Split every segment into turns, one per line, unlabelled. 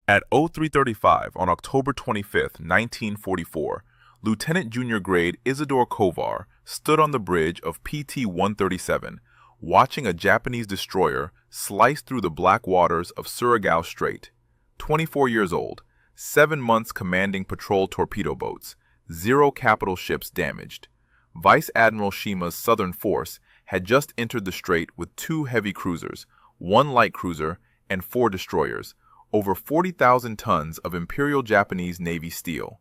At 0335 on October 25, 1944, Lieutenant Junior Grade Isidore Kovar stood on the bridge of PT-137, watching a Japanese destroyer slice through the black waters of Surigao Strait. 24 years old, 7 months commanding patrol torpedo boats, 0 capital ships damaged. Vice Admiral Shima's Southern Force had just entered the strait with 2 heavy cruisers, 1 light cruiser, and 4 destroyers, over 40,000 tons of Imperial Japanese Navy steel.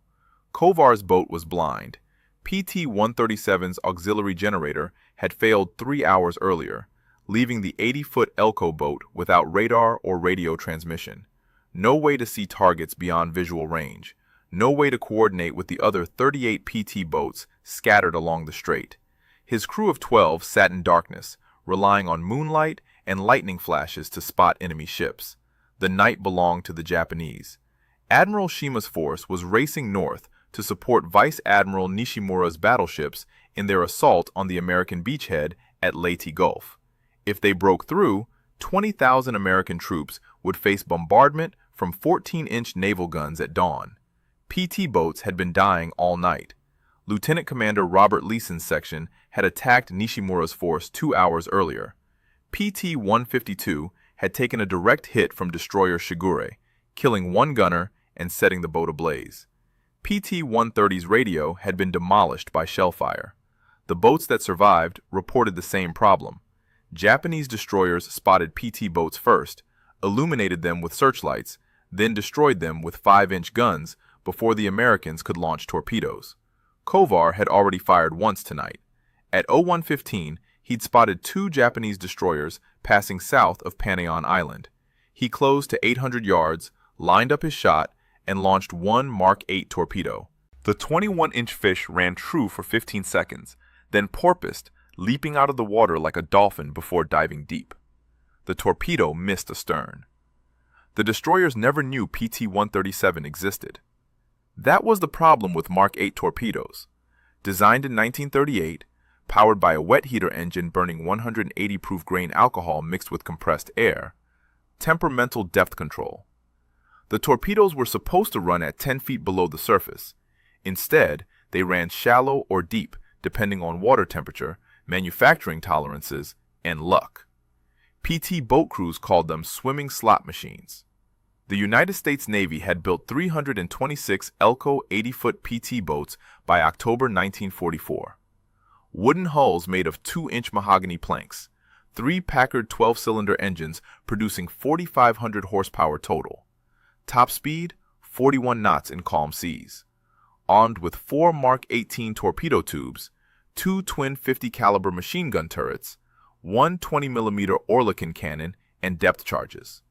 Kovar's boat was blind. PT-137's auxiliary generator had failed 3 hours earlier, leaving the 80-foot Elko boat without radar or radio transmission. No way to see targets beyond visual range. No way to coordinate with the other 38 PT boats scattered along the strait. His crew of 12 sat in darkness, relying on moonlight and lightning flashes to spot enemy ships. The night belonged to the Japanese. Admiral Shima's force was racing north to support Vice Admiral Nishimura's battleships in their assault on the American beachhead at Leyte Gulf. If they broke through, 20,000 American troops would face bombardment from 14-inch naval guns at dawn. PT boats had been dying all night. Lieutenant Commander Robert Leeson's section had attacked Nishimura's force 2 hours earlier. PT-152 had taken a direct hit from destroyer Shigure, killing 1 gunner and setting the boat ablaze. PT-130's radio had been demolished by shellfire. The boats that survived reported the same problem. Japanese destroyers spotted PT boats first, illuminated them with searchlights, then destroyed them with 5-inch guns before the Americans could launch torpedoes. Kovar had already fired once tonight. At 01:15, he'd spotted 2 Japanese destroyers passing south of Panayon Island. He closed to 800 yards, lined up his shot, and launched 1 Mark 8 torpedo. The 21-inch fish ran true for 15 seconds, then porpoised, leaping out of the water like a dolphin before diving deep. The torpedo missed astern. The destroyers never knew PT-137 existed. That was the problem with Mark 8 torpedoes. Designed in 1938, powered by a wet heater engine burning 180 proof grain alcohol mixed with compressed air, temperamental depth control. The torpedoes were supposed to run at 10 feet below the surface. Instead, they ran shallow or deep, depending on water temperature, manufacturing tolerances, and luck. PT boat crews called them swimming slot machines. The United States Navy had built 326 Elko 80-foot PT boats by October 1944. Wooden hulls made of 2-inch mahogany planks, 3 Packard 12-cylinder engines producing 4,500 horsepower total. Top speed, 41 knots in calm seas. Armed with 4 Mark 18 torpedo tubes, 2 twin 50-caliber machine gun turrets, 1 20mm Oerlikon cannon, and depth charges.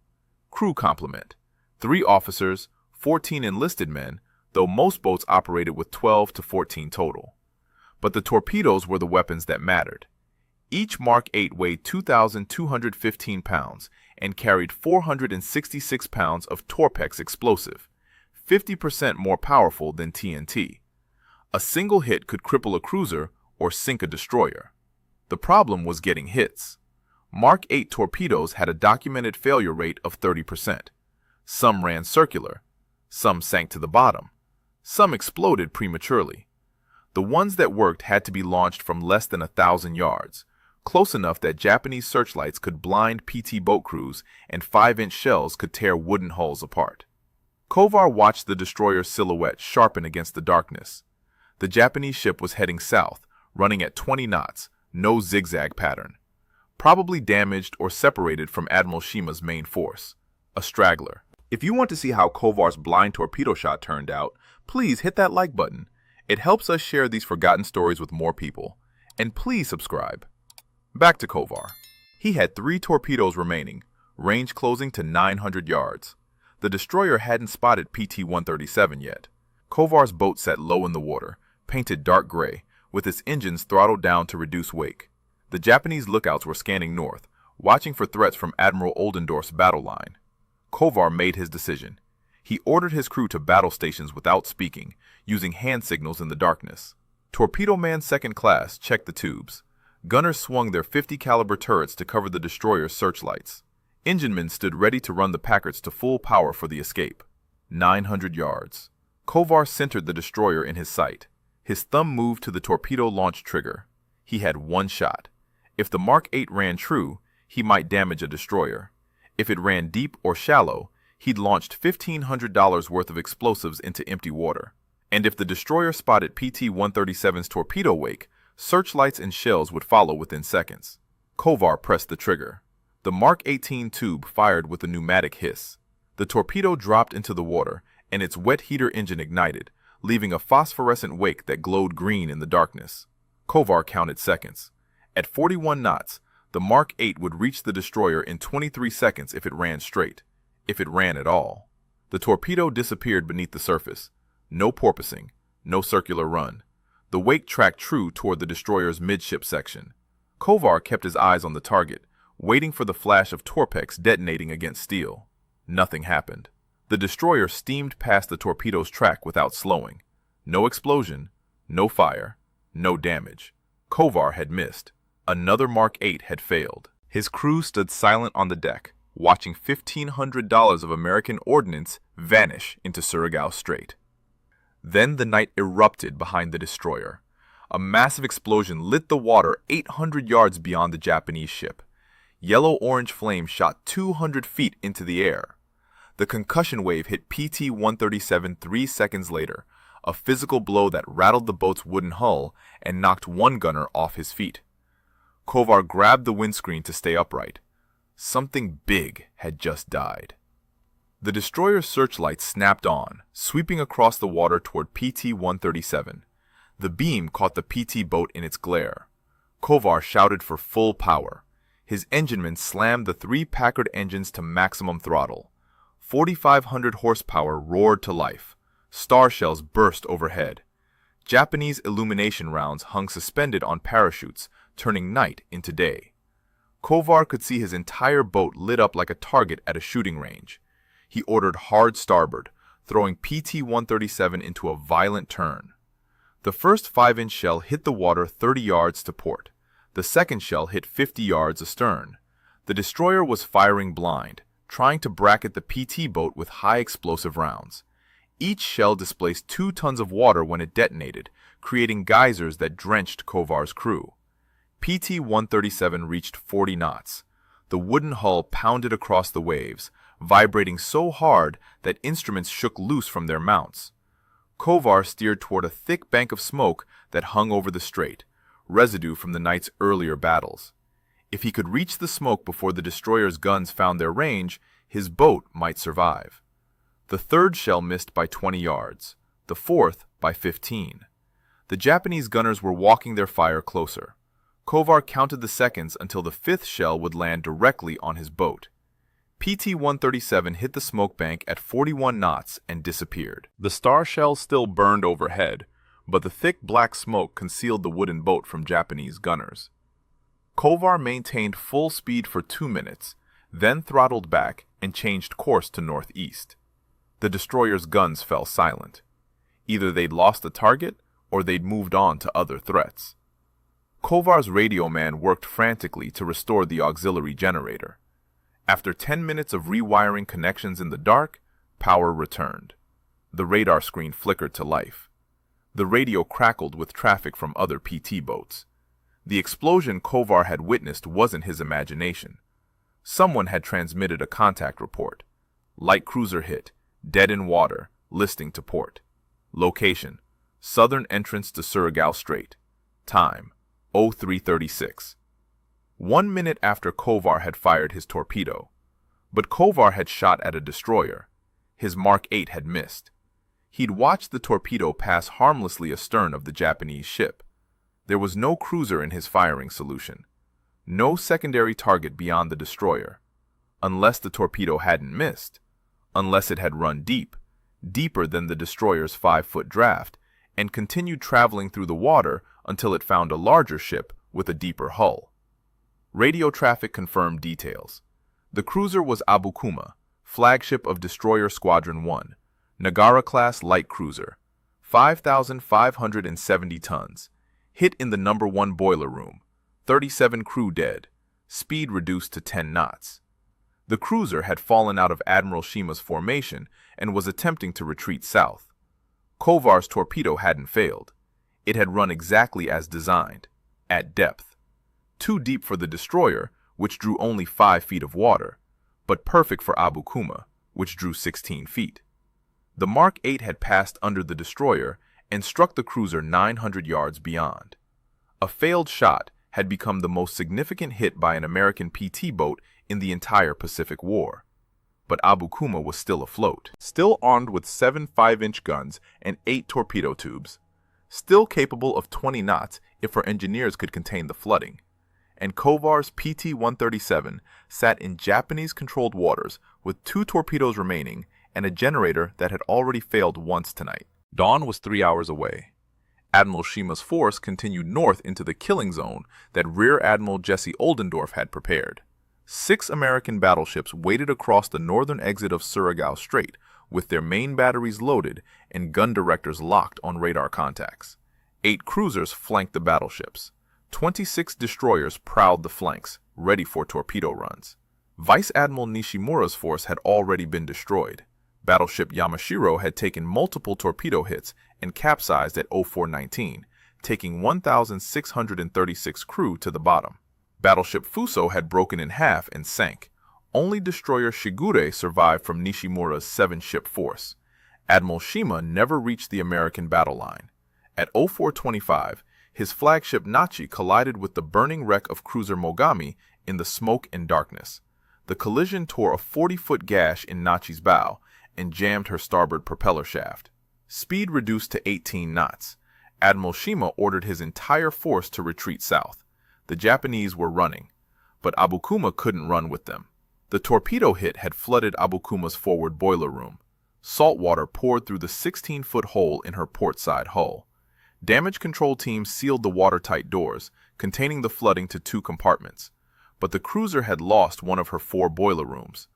Crew complement: 3 officers, 14 enlisted men, though most boats operated with 12 to 14 total. But the torpedoes were the weapons that mattered. Each Mark 8 weighed 2,215 pounds and carried 466 pounds of Torpex explosive, 50% more powerful than TNT. A single hit could cripple a cruiser or sink a destroyer. The problem was getting hits. Mark 8 torpedoes had a documented failure rate of 30%. Some ran circular, some sank to the bottom, some exploded prematurely. The ones that worked had to be launched from less than 1,000 yards, close enough that Japanese searchlights could blind PT boat crews and 5-inch shells could tear wooden hulls apart. Kovar watched the destroyer's silhouette sharpen against the darkness. The Japanese ship was heading south, running at 20 knots, no zigzag pattern. Probably damaged or separated from Admiral Shima's main force. A straggler. If you want to see how Kovar's blind torpedo shot turned out, please hit that like button. It helps us share these forgotten stories with more people. And please subscribe. Back to Kovar. He had 3 torpedoes remaining, range closing to 900 yards. The destroyer hadn't spotted PT-137 yet. Kovar's boat sat low in the water, painted dark gray, with its engines throttled down to reduce wake. The Japanese lookouts were scanning north, watching for threats from Admiral Oldendorf's battle line. Kovar made his decision. He ordered his crew to battle stations without speaking, using hand signals in the darkness. Torpedo Man Second Class checked the tubes. Gunners swung their 50-caliber turrets to cover the destroyer's searchlights. Enginemen stood ready to run the Packards to full power for the escape. 900 yards. Kovar centered the destroyer in his sight. His thumb moved to the torpedo launch trigger. He had one shot. If the Mark 8 ran true, he might damage a destroyer. If it ran deep or shallow, he'd launched $1,500 worth of explosives into empty water. And if the destroyer spotted PT-137's torpedo wake, searchlights and shells would follow within seconds. Kovar pressed the trigger. The Mark 18 tube fired with a pneumatic hiss. The torpedo dropped into the water, and its wet heater engine ignited, leaving a phosphorescent wake that glowed green in the darkness. Kovar counted seconds. At 41 knots, the Mark 8 would reach the destroyer in 23 seconds if it ran straight, if it ran at all. The torpedo disappeared beneath the surface. No porpoising, no circular run. The wake tracked true toward the destroyer's midship section. Kovar kept his eyes on the target, waiting for the flash of Torpex detonating against steel. Nothing happened. The destroyer steamed past the torpedo's track without slowing. No explosion, no fire, no damage. Kovar had missed. Another Mark 8 had failed. His crew stood silent on the deck, watching $1,500 of American ordnance vanish into Surigao Strait. Then the night erupted behind the destroyer. A massive explosion lit the water 800 yards beyond the Japanese ship. Yellow-orange flames shot 200 feet into the air. The concussion wave hit PT-137 3 seconds later, a physical blow that rattled the boat's wooden hull and knocked one gunner off his feet. Kovar grabbed the windscreen to stay upright. Something big had just died. The destroyer's searchlight snapped on, sweeping across the water toward PT-137. The beam caught the PT boat in its glare. Kovar shouted for full power. His enginemen slammed the 3 Packard engines to maximum throttle. 4,500 horsepower roared to life. Star shells burst overhead. Japanese illumination rounds hung suspended on parachutes, turning night into day. Kovar could see his entire boat lit up like a target at a shooting range. He ordered hard starboard, throwing PT-137 into a violent turn. The first 5-inch shell hit the water 30 yards to port. The second shell hit 50 yards astern. The destroyer was firing blind, trying to bracket the PT boat with high explosive rounds. Each shell displaced 2 tons of water when it detonated, creating geysers that drenched Kovar's crew. PT-137 reached 40 knots. The wooden hull pounded across the waves, vibrating so hard that instruments shook loose from their mounts. Kovar steered toward a thick bank of smoke that hung over the strait, residue from the night's earlier battles. If he could reach the smoke before the destroyer's guns found their range, his boat might survive. The third shell missed by 20 yards, the fourth by 15. The Japanese gunners were walking their fire closer. Kovar counted the seconds until the 5th shell would land directly on his boat. PT-137 hit the smoke bank at 41 knots and disappeared. The star shells still burned overhead, but the thick black smoke concealed the wooden boat from Japanese gunners. Kovar maintained full speed for 2 minutes, then throttled back and changed course to northeast. The destroyer's guns fell silent. Either they'd lost the target or they'd moved on to other threats. Kovar's radio man worked frantically to restore the auxiliary generator. After 10 minutes of rewiring connections in the dark, power returned. The radar screen flickered to life. The radio crackled with traffic from other PT boats. The explosion Kovar had witnessed wasn't his imagination. Someone had transmitted a contact report. Light cruiser hit, dead in water, listing to port. Location: southern entrance to Surigao Strait. Time: 0336. 1 minute after Kovar had fired his torpedo. But Kovar had shot at a destroyer. His Mark 8 had missed. He'd watched the torpedo pass harmlessly astern of the Japanese ship. There was no cruiser in his firing solution. No secondary target beyond the destroyer. Unless the torpedo hadn't missed. Unless it had run deep, deeper than the destroyer's 5-foot draft, and continued traveling through the water until it found a larger ship with a deeper hull. Radio traffic confirmed details. The cruiser was Abukuma, flagship of Destroyer Squadron 1, Nagara-class light cruiser, 5,570 tons, hit in the No. 1 boiler room, 37 crew dead, speed reduced to 10 knots. The cruiser had fallen out of Admiral Shima's formation and was attempting to retreat south. Kovar's torpedo hadn't failed. It had run exactly as designed, at depth. Too deep for the destroyer, which drew only 5 feet of water, but perfect for Abukuma, which drew 16 feet. The Mark 8 had passed under the destroyer and struck the cruiser 900 yards beyond. A failed shot had become the most significant hit by an American PT boat in the entire Pacific War. But Abukuma was still afloat, still armed with 7 5-inch guns and 8 torpedo tubes, still capable of 20 knots if her engineers could contain the flooding. And Kovar's PT-137 sat in Japanese-controlled waters with 2 torpedoes remaining and a generator that had already failed once tonight. Dawn was 3 hours away. Admiral Shima's force continued north into the killing zone that Rear Admiral Jesse Oldendorf had prepared. 6 American battleships waited across the northern exit of Surigao Strait with their main batteries loaded and gun directors locked on radar contacts. 8 cruisers flanked the battleships. 26 destroyers prowled the flanks, ready for torpedo runs. Vice Admiral Nishimura's force had already been destroyed. Battleship Yamashiro had taken multiple torpedo hits and capsized at 0419, taking 1,636 crew to the bottom. Battleship Fuso had broken in half and sank. Only destroyer Shigure survived from Nishimura's 7-ship force. Admiral Shima never reached the American battle line. At 0425, his flagship Nachi collided with the burning wreck of cruiser Mogami in the smoke and darkness. The collision tore a 40-foot gash in Nachi's bow and jammed her starboard propeller shaft. Speed reduced to 18 knots. Admiral Shima ordered his entire force to retreat south. The Japanese were running, but Abukuma couldn't run with them. The torpedo hit had flooded Abukuma's forward boiler room. Salt water poured through the 16-foot hole in her port-side hull. Damage control teams sealed the watertight doors, containing the flooding to 2 compartments. But the cruiser had lost one of her 4 boiler rooms.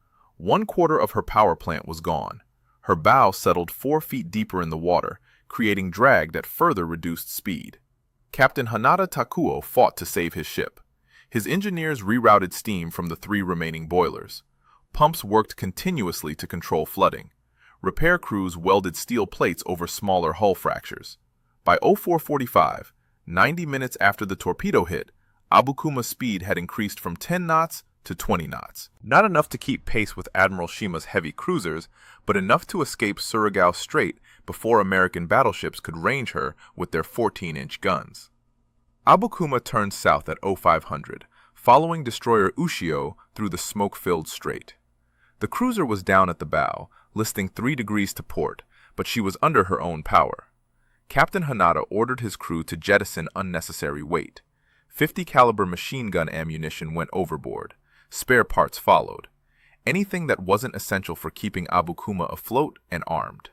1/4 of her power plant was gone. Her bow settled 4 feet deeper in the water, creating drag that further reduced speed. Captain Hanada Takuo fought to save his ship. His engineers rerouted steam from the 3 remaining boilers. Pumps worked continuously to control flooding. Repair crews welded steel plates over smaller hull fractures. By 0445, 90 minutes after the torpedo hit, Abukuma's speed had increased from 10 knots to 20 knots. Not enough to keep pace with Admiral Shima's heavy cruisers, but enough to escape Surigao Strait before American battleships could range her with their 14-inch guns. Abukuma turned south at 0500, following destroyer Ushio through the smoke-filled strait. The cruiser was down at the bow, listing 3 degrees to port, but she was under her own power. Captain Hanada ordered his crew to jettison unnecessary weight. 50 caliber machine gun ammunition went overboard. Spare parts followed. Anything that wasn't essential for keeping Abukuma afloat and armed.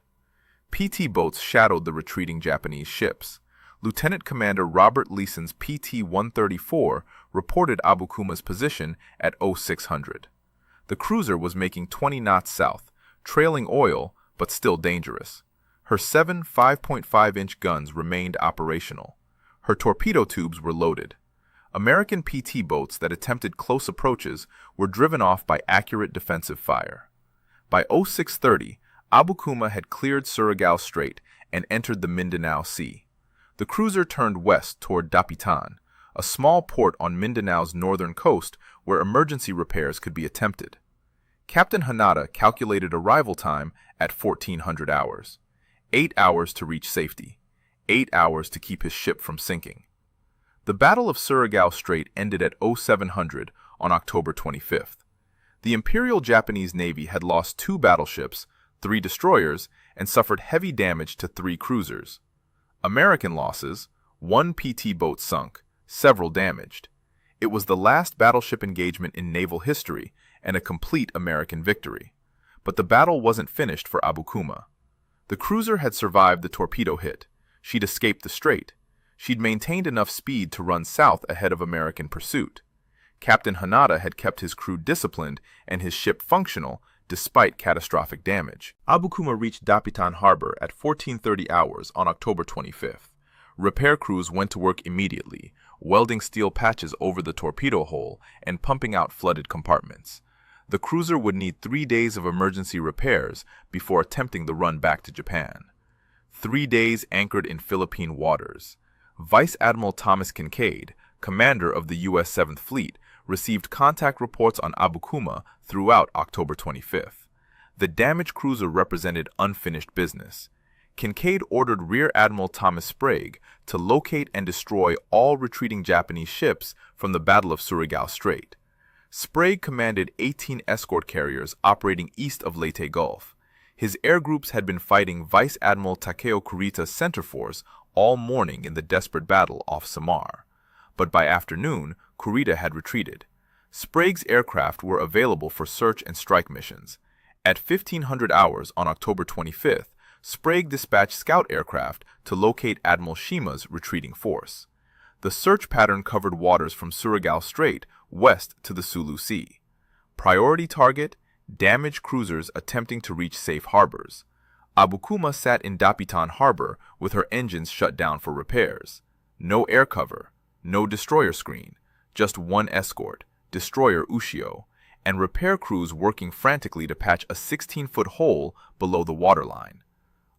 PT boats shadowed the retreating Japanese ships. Lieutenant Commander Robert Leeson's PT-134 reported Abukuma's position at 0600. The cruiser was making 20 knots south, trailing oil, but still dangerous. Her 7 5.5-inch guns remained operational. Her torpedo tubes were loaded. American PT boats that attempted close approaches were driven off by accurate defensive fire. By 0630, Abukuma had cleared Surigao Strait and entered the Mindanao Sea. The cruiser turned west toward Dapitan, a small port on Mindanao's northern coast where emergency repairs could be attempted. Captain Hanada calculated arrival time at 1400 hours. 8 hours to reach safety. 8 hours to keep his ship from sinking. The Battle of Surigao Strait ended at 0700 on October 25th. The Imperial Japanese Navy had lost 2 battleships, 3 destroyers, and suffered heavy damage to 3 cruisers. American losses: 1 PT boat sunk, several damaged. It was the last battleship engagement in naval history and a complete American victory. But the battle wasn't finished for Abukuma. The cruiser had survived the torpedo hit. She'd escaped the strait. She'd maintained enough speed to run south ahead of American pursuit. Captain Hanada had kept his crew disciplined and his ship functional despite catastrophic damage. Abukuma reached Dapitan Harbor at 1430 hours on October 25th. Repair crews went to work immediately, welding steel patches over the torpedo hole and pumping out flooded compartments. The cruiser would need 3 days of emergency repairs before attempting the run back to Japan. 3 days anchored in Philippine waters. Vice Admiral Thomas Kincaid, commander of the U.S. 7th Fleet, received contact reports on Abukuma throughout October 25th. The damaged cruiser represented unfinished business. Kincaid ordered Rear Admiral Thomas Sprague to locate and destroy all retreating Japanese ships from the Battle of Surigao Strait. Sprague commanded 18 escort carriers operating east of Leyte Gulf. His air groups had been fighting Vice Admiral Takeo Kurita's center force all morning in the desperate battle off Samar. But by afternoon, Kurita had retreated. Sprague's aircraft were available for search and strike missions. At 1500 hours on October 25th, Sprague dispatched scout aircraft to locate Admiral Shima's retreating force. The search pattern covered waters from Surigao Strait west to the Sulu Sea. Priority target: damaged cruisers attempting to reach safe harbors. Abukuma sat in Dapitan Harbor with her engines shut down for repairs. No air cover, no destroyer screen, just one escort, destroyer Ushio, and repair crews working frantically to patch a 16-foot hole below the waterline.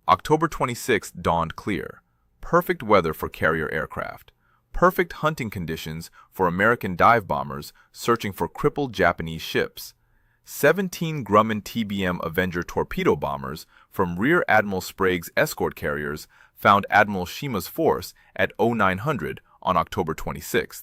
October 26th dawned clear. Perfect weather for carrier aircraft. Perfect hunting conditions for American dive bombers searching for crippled Japanese ships. 17 Grumman TBM Avenger torpedo bombers from Rear Admiral Sprague's escort carriers found Admiral Shima's force at 0900 on October 26th.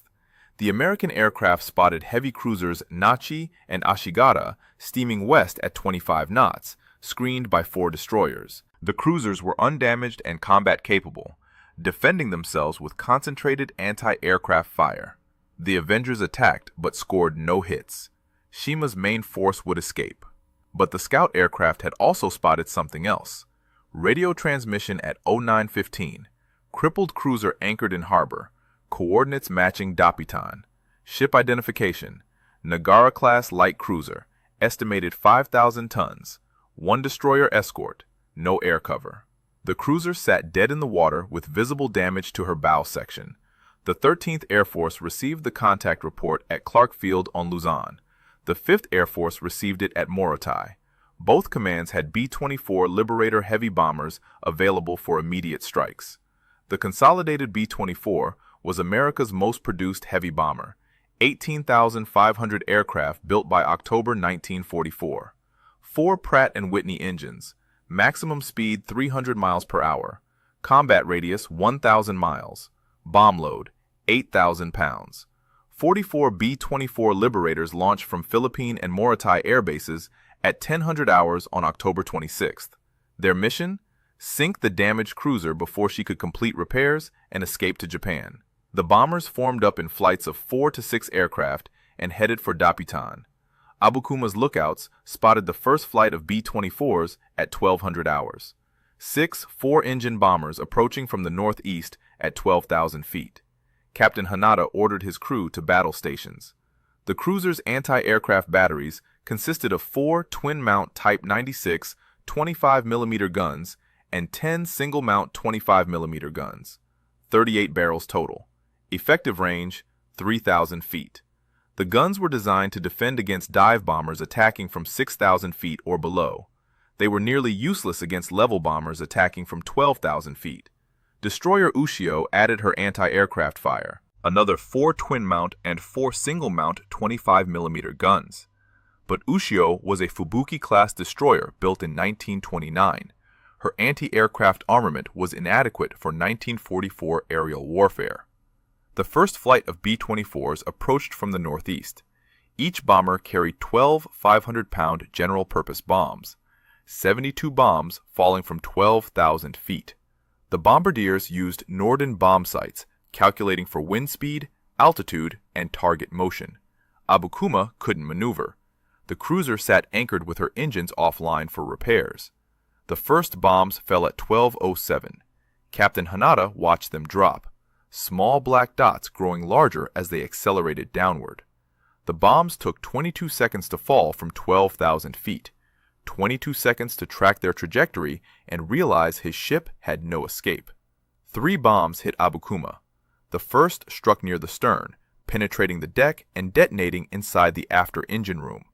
The American aircraft spotted heavy cruisers Nachi and Ashigata steaming west at 25 knots, screened by 4 destroyers. The cruisers were undamaged and combat-capable, defending themselves with concentrated anti-aircraft fire. The Avengers attacked but scored no hits. Shima's main force would escape. But the scout aircraft had also spotted something else. Radio transmission at 0915. Crippled cruiser anchored in harbor. Coordinates matching Dapitan. Ship identification: Nagara-class light cruiser. Estimated 5,000 tons. 1 destroyer escort. No air cover. The cruiser sat dead in the water with visible damage to her bow section. The 13th Air Force received the contact report at Clark Field on Luzon. The 5th Air Force received it at Morotai. Both commands had B-24 Liberator heavy bombers available for immediate strikes. The consolidated B-24 was America's most produced heavy bomber, 18,500 aircraft built by October 1944. 4 Pratt & Whitney engines, maximum speed 300 miles per hour, combat radius 1,000 miles, bomb load 8,000 pounds. 44 B-24 Liberators launched from Philippine and Morotai air bases at 1000 hours on October 26th. Their mission? Sink the damaged cruiser before she could complete repairs and escape to Japan. The bombers formed up in flights of 4 to 6 aircraft and headed for Dapitan. Abukuma's lookouts spotted the first flight of B-24s at 1200 hours. 6 4-engine bombers approaching from the northeast at 12,000 feet. Captain Hanada ordered his crew to battle stations. The cruiser's anti-aircraft batteries consisted of 4 twin-mount Type 96 25mm guns and 10 single-mount 25mm guns. 38 barrels total. Effective range, 3,000 feet. The guns were designed to defend against dive bombers attacking from 6,000 feet or below. They were nearly useless against level bombers attacking from 12,000 feet. Destroyer Ushio added her anti-aircraft fire, another 4 twin-mount and 4 single-mount 25mm guns. But Ushio was a Fubuki-class destroyer built in 1929. Her anti-aircraft armament was inadequate for 1944 aerial warfare. The first flight of B-24s approached from the northeast. Each bomber carried 12 500-pound general-purpose bombs, 72 bombs falling from 12,000 feet. The bombardiers used Norden bomb sights, calculating for wind speed, altitude, and target motion. Abukuma couldn't maneuver. The cruiser sat anchored with her engines offline for repairs. The first bombs fell at 12:07. Captain Hanada watched them drop, small black dots growing larger as they accelerated downward. The bombs took 22 seconds to fall from 12,000 feet, 22 seconds to track their trajectory and realize his ship had no escape. 3 bombs hit Abukuma. The first struck near the stern, penetrating the deck and detonating inside the after engine room.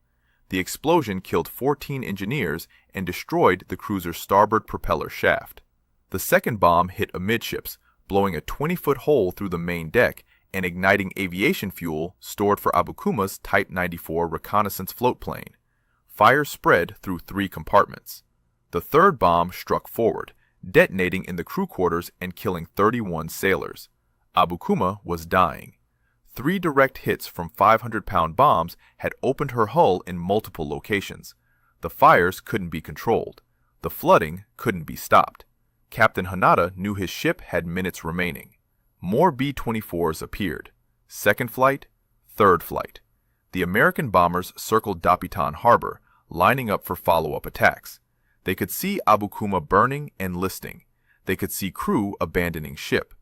The explosion killed 14 engineers and destroyed the cruiser's starboard propeller shaft. The second bomb hit amidships, blowing a 20-foot hole through the main deck and igniting aviation fuel stored for Abukuma's Type 94 reconnaissance floatplane. Fire spread through 3 compartments. The third bomb struck forward, detonating in the crew quarters and killing 31 sailors. Abukuma was dying. 3 direct hits from 500-pound bombs had opened her hull in multiple locations. The fires couldn't be controlled. The flooding couldn't be stopped. Captain Hanada knew his ship had minutes remaining. More B-24s appeared. Second flight, third flight. The American bombers circled Dapitan Harbor, lining up for follow-up attacks. They could see Abukuma burning and listing. They could see crew abandoning ship.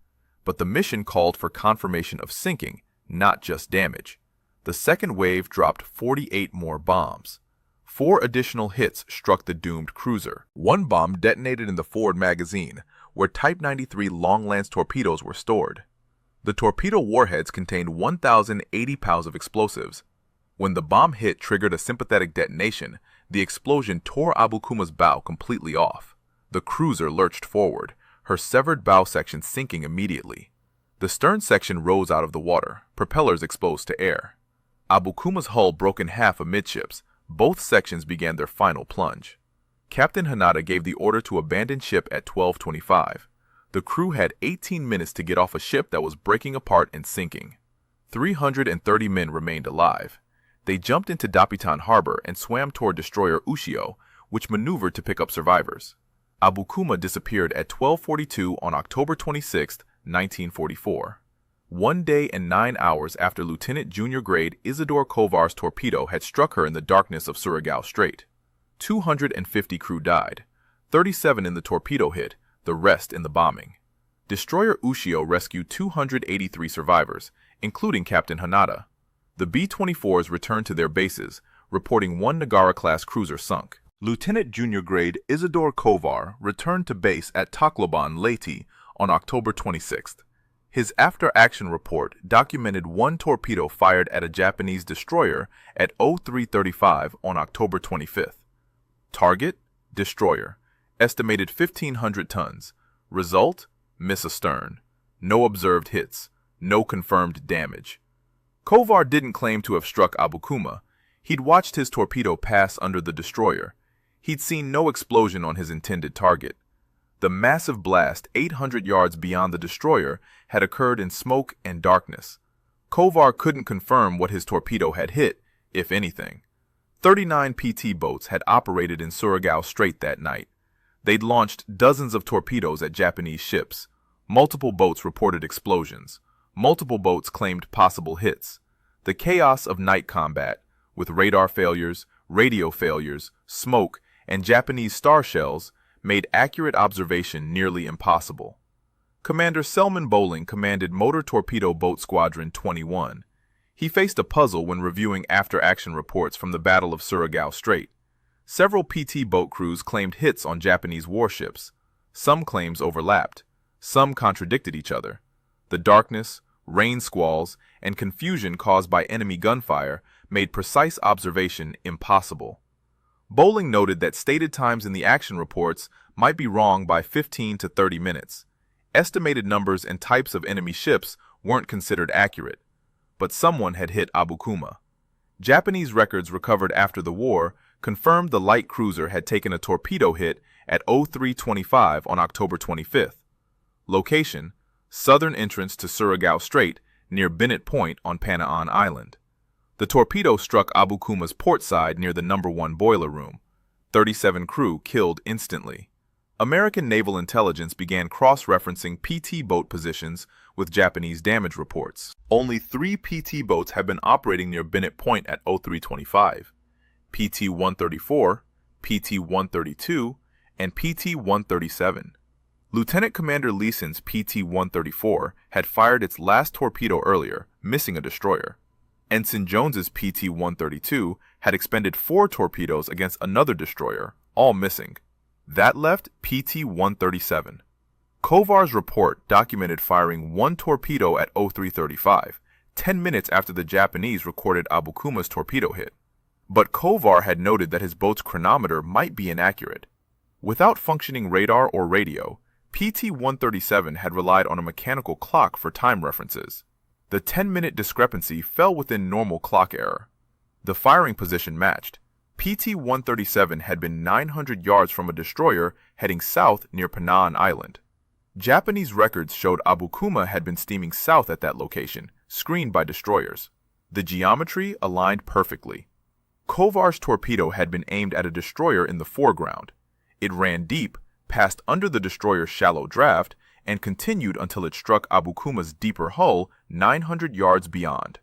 But the mission called for confirmation of sinking, not just damage. The second wave dropped 48 more bombs. 4 additional hits struck the doomed cruiser. 1 bomb detonated in the forward magazine, where Type 93 long-lance torpedoes were stored. The torpedo warheads contained 1,080 pounds of explosives. When the bomb hit triggered a sympathetic detonation, the explosion tore Abukuma's bow completely off. The cruiser lurched forward, her severed bow section sinking immediately. The stern section rose out of the water, propellers exposed to air. Abukuma's hull broke in half amidships. Both sections began their final plunge. Captain Hanada gave the order to abandon ship at 12:25. The crew had 18 minutes to get off a ship that was breaking apart and sinking. 330 men remained alive. They jumped into Dapitan Harbor and swam toward destroyer Ushio, which maneuvered to pick up survivors. Abukuma disappeared at 12:42 on October 26, 1944. 1 day and 9 hours after Lieutenant Junior Grade Isidore Kovar's torpedo had struck her in the darkness of Surigao Strait. 250 crew died, 37 in the torpedo hit, the rest in the bombing. Destroyer Ushio rescued 283 survivors, including Captain Hanada. The B-24s returned to their bases, reporting 1 Nagara-class cruiser sunk. Lieutenant Junior Grade Isidore Kovar returned to base at Tacloban, Leyte, on October 26th. His after-action report documented 1 torpedo fired at a Japanese destroyer at 03:35 on October 25th. Target: destroyer. Estimated 1,500 tons. Result: miss astern. No observed hits. No confirmed damage. Kovar didn't claim to have struck Abukuma. He'd watched his torpedo pass under the destroyer. He'd seen no explosion on his intended target. The massive blast 800 yards beyond the destroyer had occurred in smoke and darkness. Kovar couldn't confirm what his torpedo had hit, if anything. 39 PT boats had operated in Surigao Strait that night. They'd launched dozens of torpedoes at Japanese ships. Multiple boats reported explosions. Multiple boats claimed possible hits. The chaos of night combat, with radar failures, radio failures, smoke, and Japanese star shells, made accurate observation nearly impossible. Commander Selman Bowling commanded Motor Torpedo Boat Squadron 21. He faced a puzzle when reviewing after-action reports from the Battle of Surigao Strait. Several PT boat crews claimed hits on Japanese warships. Some claims overlapped. Some contradicted each other. The darkness, rain squalls, and confusion caused by enemy gunfire made precise observation impossible. Bowling noted that stated times in the action reports might be wrong by 15 to 30 minutes. Estimated numbers and types of enemy ships weren't considered accurate. But someone had hit Abukuma. Japanese records recovered after the war confirmed the light cruiser had taken a torpedo hit at 03:25 on October 25th. Location: southern entrance to Surigao Strait near Bennett Point on Panaan Island. The torpedo struck Abukuma's port side near the No. 1 boiler room. 37 crew killed instantly. American naval intelligence began cross-referencing PT boat positions with Japanese damage reports. Only 3 PT boats have been operating near Bennett Point at 03:25. PT-134, PT-132, and PT-137. Lieutenant Commander Leeson's PT-134 had fired its last torpedo earlier, missing a destroyer. Ensign Jones's PT-132 had expended 4 torpedoes against another destroyer, all missing. That left PT-137. Kovar's report documented firing 1 torpedo at 03:35, 10 minutes after the Japanese recorded Abukuma's torpedo hit. But Kovar had noted that his boat's chronometer might be inaccurate. Without functioning radar or radio, PT-137 had relied on a mechanical clock for time references. The 10-minute discrepancy fell within normal clock error. The firing position matched. PT-137 had been 900 yards from a destroyer heading south near Panaan Island. Japanese records showed Abukuma had been steaming south at that location, screened by destroyers. The geometry aligned perfectly. Kovar's torpedo had been aimed at a destroyer in the foreground. It ran deep, passed under the destroyer's shallow draft, and continued until it struck Abukuma's deeper hull 900 yards beyond.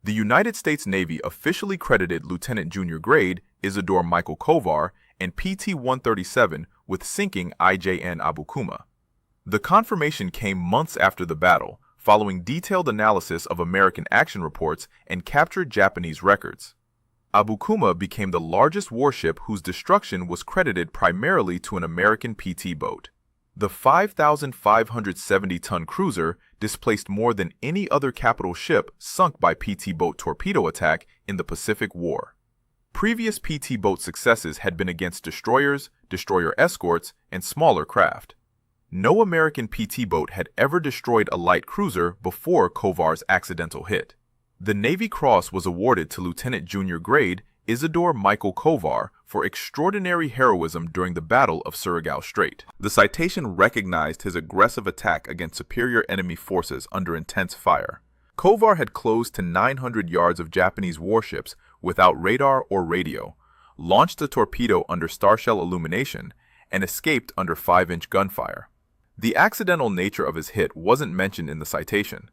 The United States Navy officially credited Lieutenant Junior Grade Isidore Michael Kovar and PT-137 with sinking IJN Abukuma. The confirmation came months after the battle, following detailed analysis of American action reports and captured Japanese records. Abukuma became the largest warship whose destruction was credited primarily to an American PT boat. The 5,570-ton cruiser displaced more than any other capital ship sunk by PT boat torpedo attack in the Pacific War. Previous PT boat successes had been against destroyers, destroyer escorts, and smaller craft. No American PT boat had ever destroyed a light cruiser before Kovar's accidental hit. The Navy Cross was awarded to Lieutenant Junior Grade Isidore Michael Kovar for extraordinary heroism during the Battle of Surigao Strait. The citation recognized his aggressive attack against superior enemy forces under intense fire. Kovar had closed to 900 yards of Japanese warships without radar or radio, launched a torpedo under starshell illumination, and escaped under 5-inch gunfire. The accidental nature of his hit wasn't mentioned in the citation.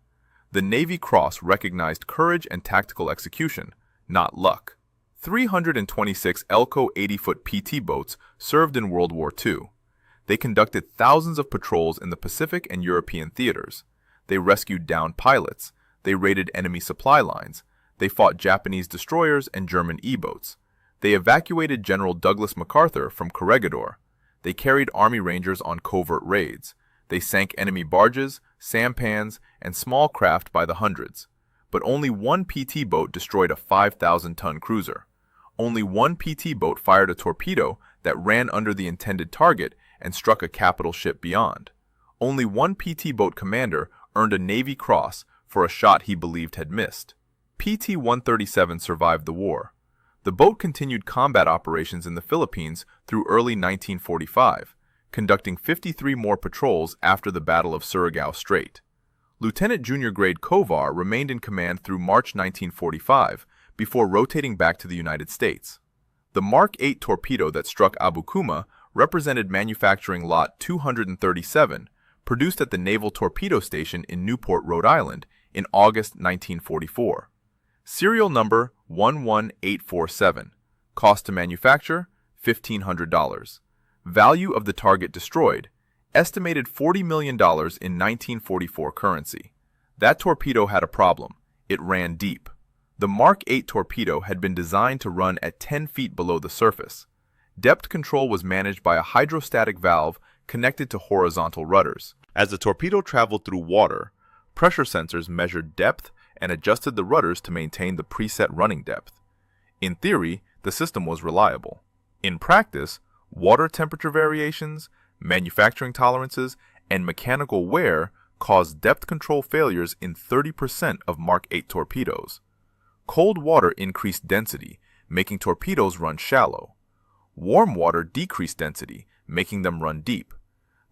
The Navy Cross recognized courage and tactical execution, not luck. 326 Elco 80-foot PT boats served in World War II. They conducted thousands of patrols in the Pacific and European theaters. They rescued downed pilots. They raided enemy supply lines. They fought Japanese destroyers and German E-boats. They evacuated General Douglas MacArthur from Corregidor. They carried Army Rangers on covert raids. They sank enemy barges, sampans, and small craft by the hundreds. But only one PT boat destroyed a 5,000-ton cruiser. Only one PT boat fired a torpedo that ran under the intended target and struck a capital ship beyond. Only one PT boat commander earned a Navy Cross for a shot he believed had missed. PT-137 survived the war. The boat continued combat operations in the Philippines through early 1945, conducting 53 more patrols after the Battle of Surigao Strait. Lieutenant Junior Grade Kovar remained in command through March 1945 before rotating back to the United States. The Mark 8 torpedo that struck Abukuma represented manufacturing lot 237, produced at the Naval Torpedo Station in Newport, Rhode Island, in August 1944. Serial number 11847. Cost to manufacture, $1,500. Value of the target destroyed, estimated $40 million in 1944 currency. That torpedo had a problem. It ran deep. The Mark 8 torpedo had been designed to run at 10 feet below the surface. Depth control was managed by a hydrostatic valve connected to horizontal rudders. As the torpedo traveled through water, pressure sensors measured depth and adjusted the rudders to maintain the preset running depth. In theory, the system was reliable. In practice, water temperature variations, manufacturing tolerances, and mechanical wear caused depth control failures in 30% of Mark 8 torpedoes. Cold water increased density, making torpedoes run shallow. Warm water decreased density, making them run deep.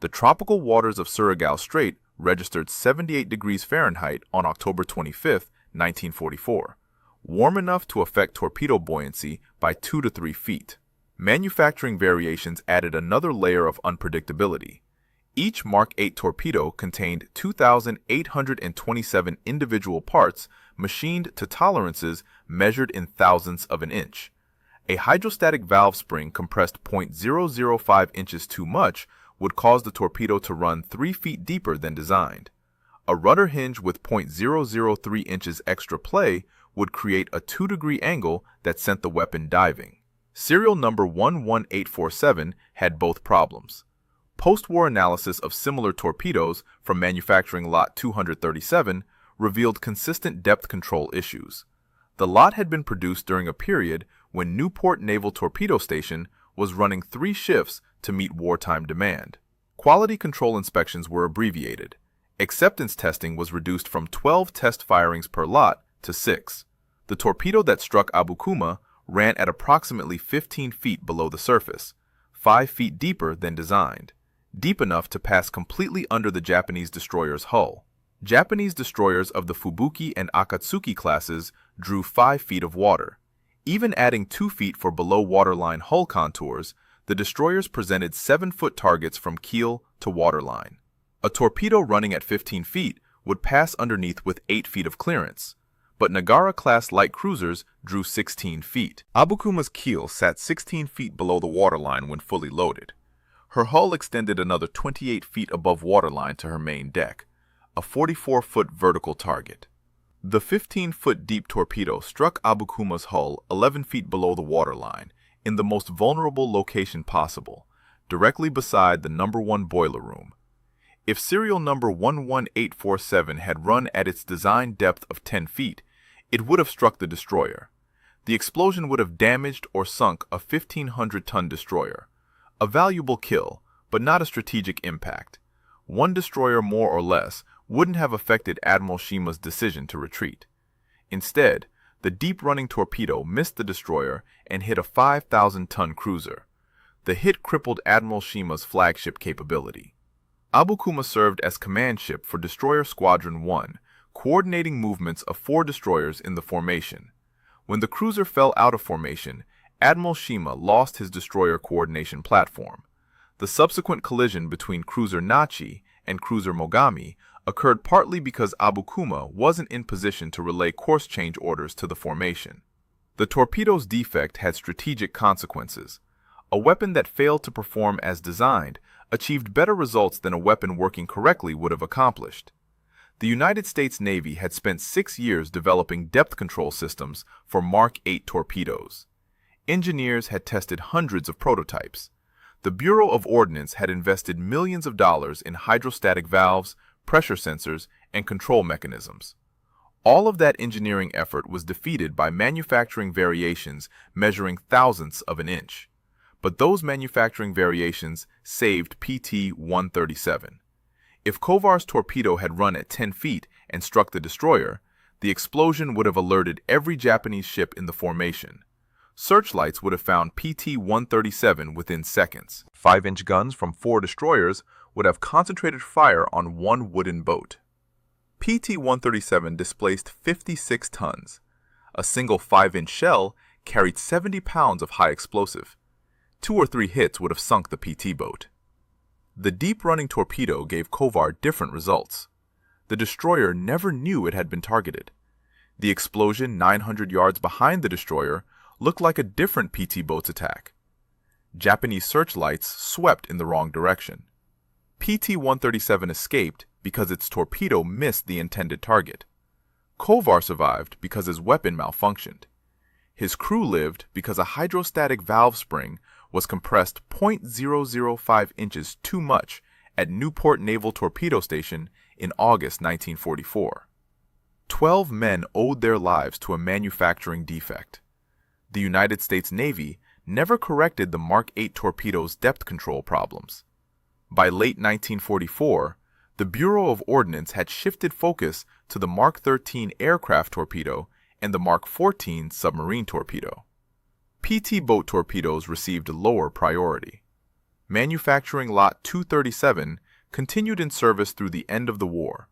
The tropical waters of Surigao Strait registered 78 degrees Fahrenheit on October 25, 1944, warm enough to affect torpedo buoyancy by 2 to 3 feet. Manufacturing variations added another layer of unpredictability. Each Mark 8 torpedo contained 2,827 individual parts machined to tolerances measured in thousandths of an inch. A hydrostatic valve spring compressed 0.005 inches too much would cause the torpedo to run 3 feet deeper than designed. A rudder hinge with 0.003 inches extra play would create a 2-degree angle that sent the weapon diving. Serial number 11847 had both problems. Post-war analysis of similar torpedoes from manufacturing lot 237 revealed consistent depth control issues. The lot had been produced during a period when Newport Naval Torpedo Station was running 3 shifts to meet wartime demand. Quality control inspections were abbreviated. Acceptance testing was reduced from 12 test firings per lot to 6. The torpedo that struck Abukuma ran at approximately 15 feet below the surface, 5 feet deeper than designed, deep enough to pass completely under the Japanese destroyer's hull. Japanese destroyers of the Fubuki and Akatsuki classes drew 5 feet of water. Even adding 2 feet for below waterline hull contours, the destroyers presented 7-foot targets from keel to waterline. A torpedo running at 15 feet would pass underneath with 8 feet of clearance, but Nagara-class light cruisers drew 16 feet. Abukuma's keel sat 16 feet below the waterline when fully loaded. Her hull extended another 28 feet above waterline to her main deck, a 44-foot vertical target. The 15-foot deep torpedo struck Abukuma's hull 11 feet below the waterline, in the most vulnerable location possible, directly beside the number 1 boiler room. If serial number 11847 had run at its design depth of 10 feet, it would have struck the destroyer. The explosion would have damaged or sunk a 1,500-ton destroyer. A valuable kill, but not a strategic impact. 1 destroyer more or less wouldn't have affected Admiral Shima's decision to retreat. Instead, the deep-running torpedo missed the destroyer and hit a 5,000-ton cruiser. The hit crippled Admiral Shima's flagship capability. Abukuma served as command ship for Destroyer Squadron 1, coordinating movements of 4 destroyers in the formation. When the cruiser fell out of formation, Admiral Shima lost his destroyer coordination platform. The subsequent collision between cruiser Nachi and cruiser Mogami occurred partly because Abukuma wasn't in position to relay course change orders to the formation. The torpedo's defect had strategic consequences. A weapon that failed to perform as designed achieved better results than a weapon working correctly would have accomplished. The United States Navy had spent 6 years developing depth control systems for Mark 8 torpedoes. Engineers had tested hundreds of prototypes. The Bureau of Ordnance had invested millions of dollars in hydrostatic valves, pressure sensors, and control mechanisms. All of that engineering effort was defeated by manufacturing variations measuring thousandths of an inch. But those manufacturing variations saved PT-137. If Kovar's torpedo had run at 10 feet and struck the destroyer, the explosion would have alerted every Japanese ship in the formation. Searchlights would have found PT-137 within seconds. 5-inch guns from 4 destroyers would have concentrated fire on 1 wooden boat. PT-137 displaced 56 tons. A single 5-inch shell carried 70 pounds of high explosive. 2 or 3 hits would have sunk the PT boat. The deep-running torpedo gave Kovar different results. The destroyer never knew it had been targeted. The explosion 900 yards behind the destroyer looked like a different PT boat's attack. Japanese searchlights swept in the wrong direction. PT-137 escaped because its torpedo missed the intended target. Kovar survived because his weapon malfunctioned. His crew lived because a hydrostatic valve spring was compressed 0.005 inches too much at Newport Naval Torpedo Station in August 1944. 12 men owed their lives to a manufacturing defect. The United States Navy never corrected the Mark 8 torpedo's depth control problems. By late 1944, the Bureau of Ordnance had shifted focus to the Mark 13 aircraft torpedo and the Mark 14 submarine torpedo. PT boat torpedoes received lower priority. Manufacturing Lot 237 continued in service through the end of the war.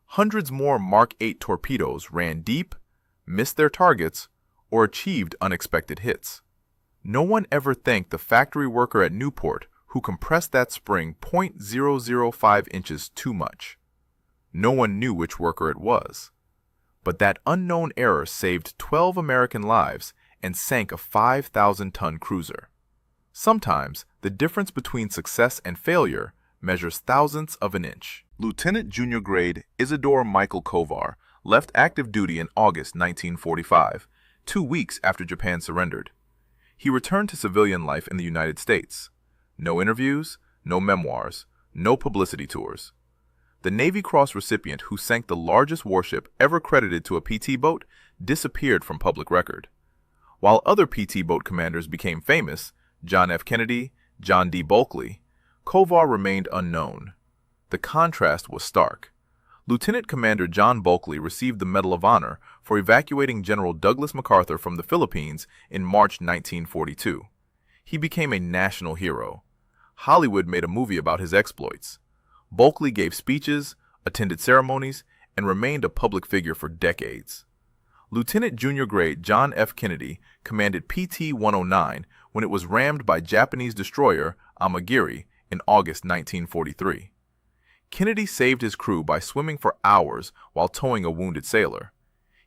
Hundreds more Mark 8 torpedoes ran deep, missed their targets, or achieved unexpected hits. No one ever thanked the factory worker at Newport who compressed that spring 0.005 inches too much. No one knew which worker it was. But that unknown error saved 12 American lives and sank a 5,000-ton cruiser. Sometimes, the difference between success and failure measures thousandths of an inch. Lieutenant Junior Grade Isidore Michael Kovar left active duty in August 1945, 2 weeks after Japan surrendered. He returned to civilian life in the United States. No interviews, no memoirs, no publicity tours. The Navy Cross recipient who sank the largest warship ever credited to a PT boat disappeared from public record. While other PT boat commanders became famous, John F. Kennedy, John D. Bulkley, Kovar remained unknown. The contrast was stark. Lieutenant Commander John Bulkley received the Medal of Honor for evacuating General Douglas MacArthur from the Philippines in March 1942. He became a national hero. Hollywood made a movie about his exploits. Bulkley gave speeches, attended ceremonies, and remained a public figure for decades. Lieutenant Junior Grade John F. Kennedy commanded PT-109 when it was rammed by Japanese destroyer Amagiri in August 1943. Kennedy saved his crew by swimming for hours while towing a wounded sailor.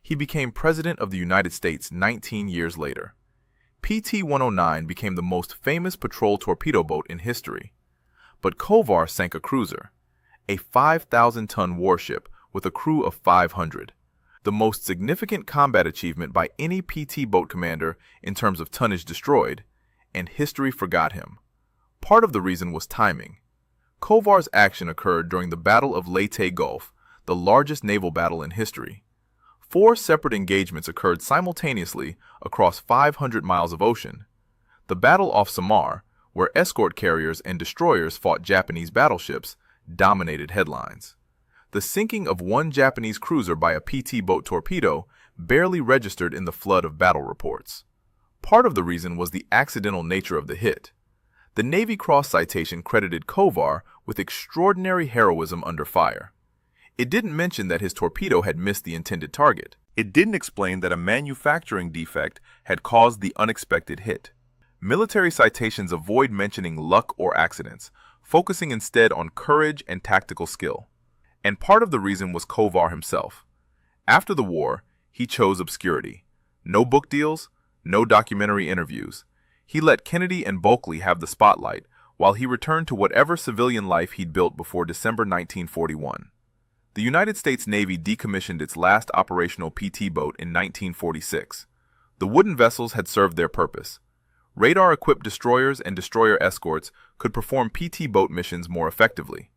He became President of the United States 19 years later. PT-109 became the most famous patrol torpedo boat in history. But Kovar sank a cruiser, a 5,000-ton warship with a crew of 500. The most significant combat achievement by any PT boat commander in terms of tonnage destroyed, and history forgot him. Part of the reason was timing. Kovar's action occurred during the Battle of Leyte Gulf, the largest naval battle in history. 4 separate engagements occurred simultaneously across 500 miles of ocean. The battle off Samar, where escort carriers and destroyers fought Japanese battleships, dominated headlines. The sinking of one Japanese cruiser by a PT boat torpedo barely registered in the flood of battle reports. Part of the reason was the accidental nature of the hit. The Navy Cross citation credited Kovar with extraordinary heroism under fire. It didn't mention that his torpedo had missed the intended target. It didn't explain that a manufacturing defect had caused the unexpected hit. Military citations avoid mentioning luck or accidents, focusing instead on courage and tactical skill. And part of the reason was Kovar himself. After the war, he chose obscurity. No book deals, no documentary interviews. He let Kennedy and Bulkley have the spotlight, while he returned to whatever civilian life he'd built before December 1941. The United States Navy decommissioned its last operational PT boat in 1946. The wooden vessels had served their purpose. Radar-equipped destroyers and destroyer escorts could perform PT boat missions more effectively.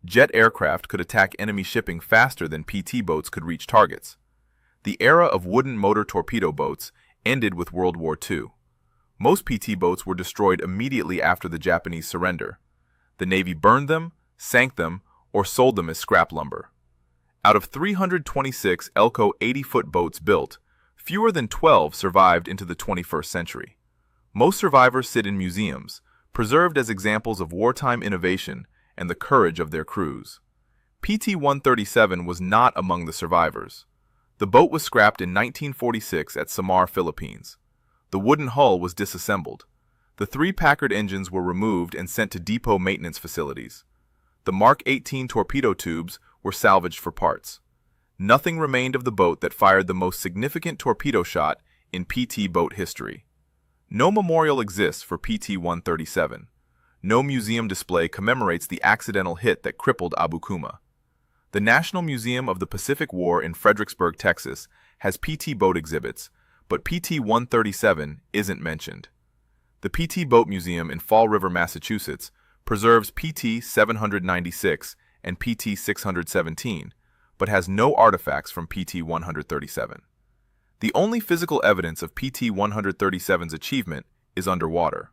Jet aircraft could attack enemy shipping faster than PT boats could reach targets. The era of wooden motor torpedo boats ended with World War II. Most PT boats were destroyed immediately after the Japanese surrender. The Navy burned them, sank them, or sold them as scrap lumber. Out of 326 Elco 80-foot boats built, fewer than 12 survived into the 21st century. Most survivors sit in museums, preserved as examples of wartime innovation and the courage of their crews. PT-137 was not among the survivors. The boat was scrapped in 1946 at Samar, Philippines. The wooden hull was disassembled. The 3 Packard engines were removed and sent to depot maintenance facilities. The Mark 18 torpedo tubes were salvaged for parts. Nothing remained of the boat that fired the most significant torpedo shot in PT boat history. No memorial exists for PT-137. No museum display commemorates the accidental hit that crippled Abu Kuma. The National Museum of the Pacific War in Fredericksburg, Texas, has PT boat exhibits, but PT-137 isn't mentioned. The PT Boat Museum in Fall River, Massachusetts, preserves PT-796 and PT-617, but has no artifacts from PT-137. The only physical evidence of PT-137's achievement is underwater.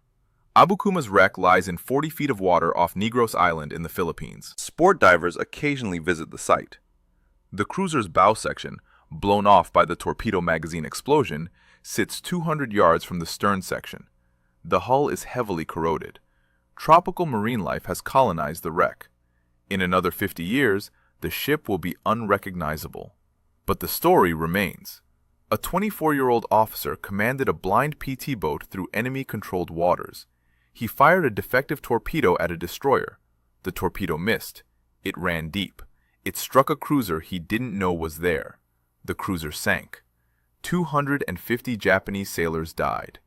Abu Kuma's wreck lies in 40 feet of water off Negros Island in the Philippines. Sport divers occasionally visit the site. The cruiser's bow section, blown off by the torpedo magazine explosion, sits 200 yards from the stern section. The hull is heavily corroded. Tropical marine life has colonized the wreck. In another 50 years, the ship will be unrecognizable. But the story remains. A 24-year-old officer commanded a blind PT boat through enemy-controlled waters. He fired a defective torpedo at a destroyer. The torpedo missed. It ran deep. It struck a cruiser he didn't know was there. The cruiser sank. 250 Japanese sailors died.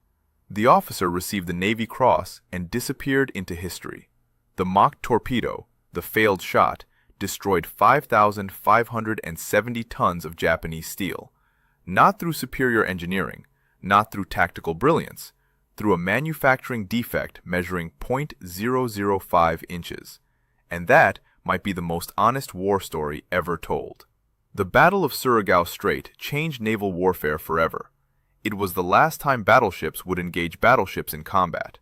The officer received the Navy Cross and disappeared into history. The mock torpedo, the failed shot, destroyed 5,570 tons of Japanese steel. Not through superior engineering, not through tactical brilliance, through a manufacturing defect measuring .005 inches. And that might be the most honest war story ever told. The Battle of Surigao Strait changed naval warfare forever. It was the last time battleships would engage battleships in combat.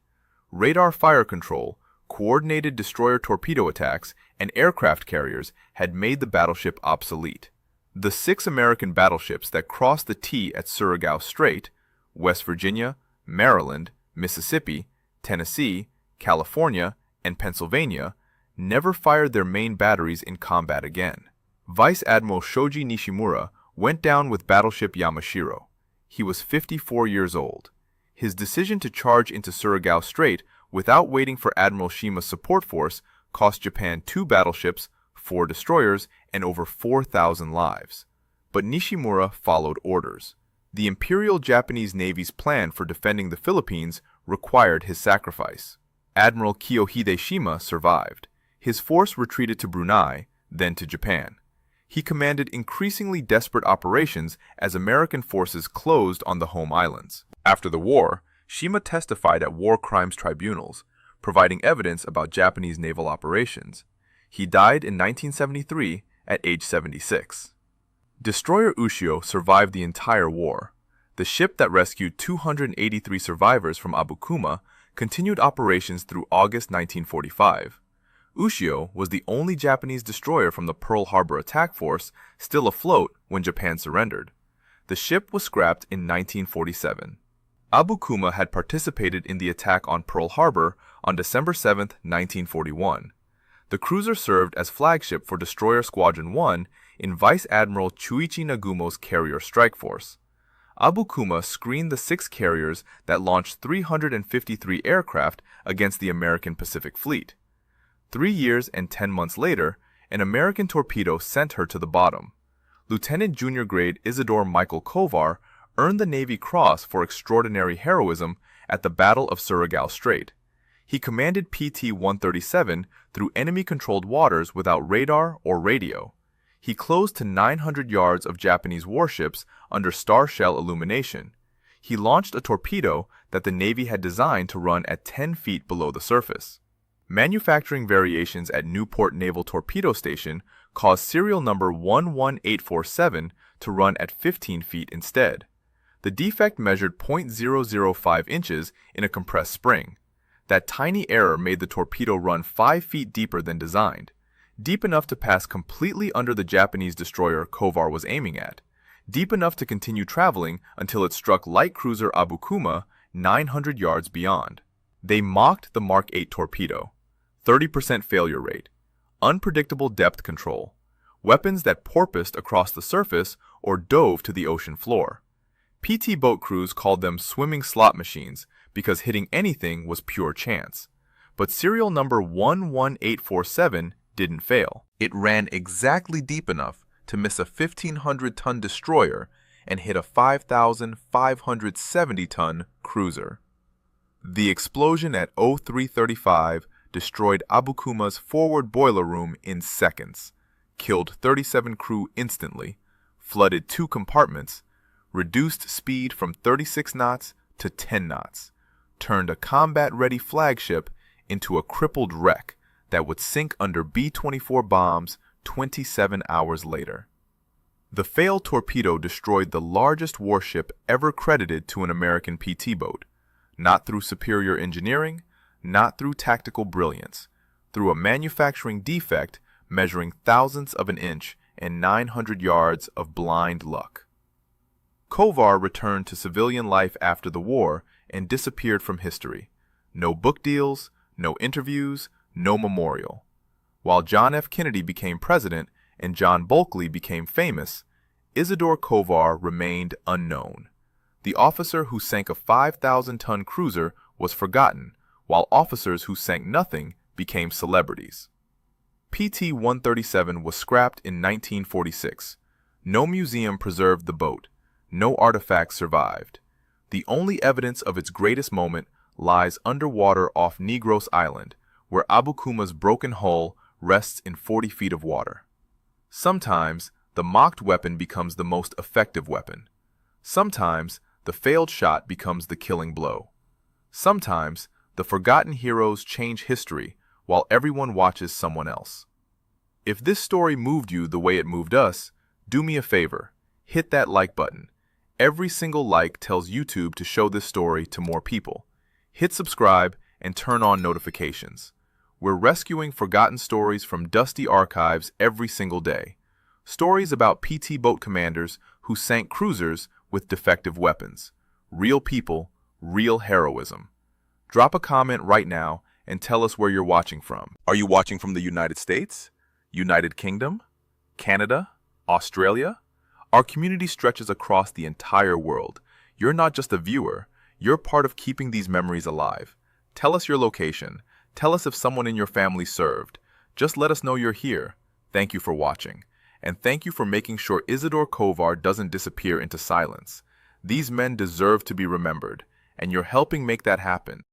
Radar fire control, coordinated destroyer torpedo attacks, and aircraft carriers had made the battleship obsolete. The 6 American battleships that crossed the T at Surigao Strait, West Virginia, Maryland, Mississippi, Tennessee, California, and Pennsylvania, never fired their main batteries in combat again. Vice Admiral Shoji Nishimura went down with battleship Yamashiro. He was 54 years old. His decision to charge into Surigao Strait without waiting for Admiral Shima's support force cost Japan 2 battleships, 4 destroyers, and over 4,000 lives. But Nishimura followed orders. The Imperial Japanese Navy's plan for defending the Philippines required his sacrifice. Admiral Kiyohide Shima survived. His force retreated to Brunei, then to Japan. He commanded increasingly desperate operations as American forces closed on the home islands. After the war, Shima testified at war crimes tribunals, providing evidence about Japanese naval operations. He died in 1973 at age 76. Destroyer Ushio survived the entire war. The ship that rescued 283 survivors from Abukuma continued operations through August 1945. Ushio was the only Japanese destroyer from the Pearl Harbor attack force still afloat when Japan surrendered. The ship was scrapped in 1947. Abukuma had participated in the attack on Pearl Harbor on December 7, 1941. The cruiser served as flagship for Destroyer Squadron 1 in Vice Admiral Chuichi Nagumo's carrier strike force. Abukuma screened the 6 carriers that launched 353 aircraft against the American Pacific Fleet. 3 years and 10 months later, an American torpedo sent her to the bottom. Lieutenant Junior Grade Isidore Michael Kovar earned the Navy Cross for extraordinary heroism at the Battle of Surigao Strait. He commanded PT-137 through enemy-controlled waters without radar or radio. He closed to 900 yards of Japanese warships under star shell illumination. He launched a torpedo that the Navy had designed to run at 10 feet below the surface. Manufacturing variations at Newport Naval Torpedo Station caused serial number 11847 to run at 15 feet instead. The defect measured 0.005 inches in a compressed spring. That tiny error made the torpedo run 5 feet deeper than designed, deep enough to pass completely under the Japanese destroyer Kovar was aiming at, deep enough to continue traveling until it struck light cruiser Abukuma 900 yards beyond. They mocked the Mark 8 torpedo. 30% failure rate, unpredictable depth control, weapons that porpoised across the surface or dove to the ocean floor. PT boat crews called them swimming slot machines because hitting anything was pure chance. But serial number 11847 didn't fail. It ran exactly deep enough to miss a 1,500-ton destroyer and hit a 5,570-ton cruiser. The explosion at 0335 destroyed Abukuma's forward boiler room in seconds, killed 37 crew instantly, flooded 2 compartments, reduced speed from 36 knots to 10 knots, turned a combat-ready flagship into a crippled wreck that would sink under B-24 bombs 27 hours later. The failed torpedo destroyed the largest warship ever credited to an American PT boat, not through superior engineering, not through tactical brilliance, through a manufacturing defect measuring thousandths of an inch and 900 yards of blind luck. Kovar returned to civilian life after the war and disappeared from history. No book deals, no interviews, no memorial. While John F. Kennedy became president and John Bulkley became famous, Isidore Kovar remained unknown. The officer who sank a 5,000-ton cruiser was forgotten, while officers who sank nothing became celebrities. PT-137 was scrapped in 1946. No museum preserved the boat. No artifacts survived. The only evidence of its greatest moment lies underwater off Negros Island, where Abukuma's broken hull rests in 40 feet of water. Sometimes, the mocked weapon becomes the most effective weapon. Sometimes, the failed shot becomes the killing blow. Sometimes, the forgotten heroes change history while everyone watches someone else. If this story moved you the way it moved us, do me a favor, hit that like button, Every single like tells YouTube to show this story to more people. Hit subscribe and turn on notifications. We're rescuing forgotten stories from dusty archives every single day. Stories about PT boat commanders who sank cruisers with defective weapons. Real people, real heroism. Drop a comment right now and tell us where you're watching from. Are you watching from the United States? United Kingdom? Canada? Australia? Our community stretches across the entire world. You're not just a viewer, you're part of keeping these memories alive. Tell us your location. Tell us if someone in your family served. Just let us know you're here. Thank you for watching. And thank you for making sure Isidore Kovar doesn't disappear into silence. These men deserve to be remembered, and you're helping make that happen.